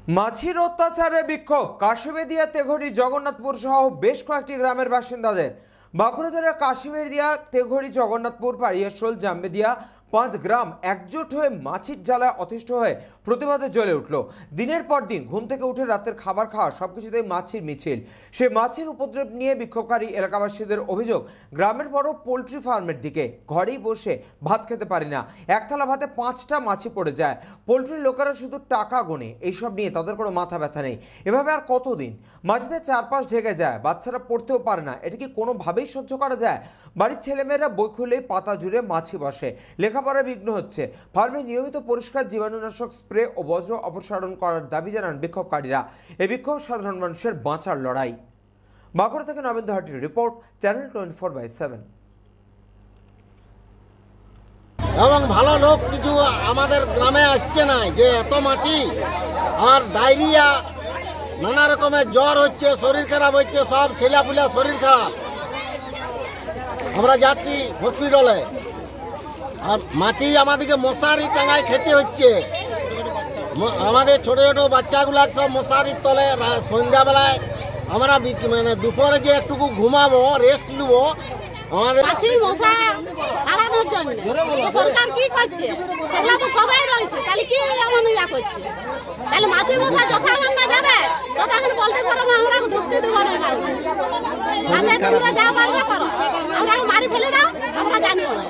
মাছির অত্যাচারে বিক্ষোভ কাশিমেদিয়া তেঘড়ি জগন্নাথপুর সহ বেশ কয়েকটি গ্রামের বাসিন্দাদের। বাঁকুড়া জেলার কাশিমেদিয়া তেঘড়ি জগন্নাথপুর পাড়িয়াশোল জামবেদিয়া 5 গ্রাম একজোট হয়ে মাছির জ্বালায় অতিষ্ঠ হয়ে প্রতিবাদে জ্বলে উঠল। দিনের পর দিন ঘুম থেকে উঠে রাতের খাবার খাওয়া সবকিছুতেই মাছির মিছিল। সেই মাছির উপদ্রব নিয়ে বিক্ষোভকারী এলাকাবাসীদের অভিযোগ, গ্রামের বড় পোলট্রি ফার্মের দিকে ঘরেই বসে ভাত খেতে পারি না, এক থালা ভাতে 5টা মাছি পড়ে যায়। পোলট্রির লোকেরা শুধু টাকা গোনে, এইসব নিয়ে তাদের কোনো মাথা ব্যথা নেই। এভাবে আর কতদিন? মাঝিদের চারপাশ ঢেকে যায়, বাচ্চারা পড়তেও পারে না। এটা কি কোনোভাবেই সহ্য করা যায়? বাড়ির ছেলেমেয়েরা বই খুলে পাতা জুড়ে মাছি বসে, লেখাপড়া বিঘ্ন হচ্ছে। ফার্মে নিয়মিত পরিষ্কার জীবাণুনাশক স্প্রে ও বজ্র অপসারণ করার দাবি জানান বিক্ষোভকারীরা। এই বিক্ষোভ সাধারণ মানুষের বাঁচার লড়াই। বাঁকুড়া থেকে নবেন্দু হাটির রিপোর্ট, চ্যানেল 24/7। এবং ভালো লোক কিছু আমাদের গ্রামে আসছে না, যে এত মাছি আর ডায়রিয়া, নানা রকমের জ্বর হচ্ছে, শরীর খারাপ হচ্ছে, সব ছেলেপুলা শরীর খারাপ। আমরা যাচ্ছি হসপিটালে, আর মাছি আমাদেরকে মশারি টাঙায় খেতে হচ্ছে। আমাদের ছোট ছোট বাচ্চাগুলা সব মশারির তলে সন্ধ্যাবেলায় আমরা মানে দুপুরে যে একটুকু ঘুমাবো, রেস্ট নেবো, আমাদের মাছি মশা তাড়ানোর জন্য সরকার কি করছে? এগুলো তো সবাই রয়েছে, তাহলে কি এমন ইয়া করছে? তাহলে মাছি মশা যতক্ষণ না যাবে ততক্ষণ বলতে পারো না, আমরা ঢুকতে দেবো না। তাহলে তোমরা যা পারবে করো, আমরা মারি ফেলে দাও, আমরা জানিও না।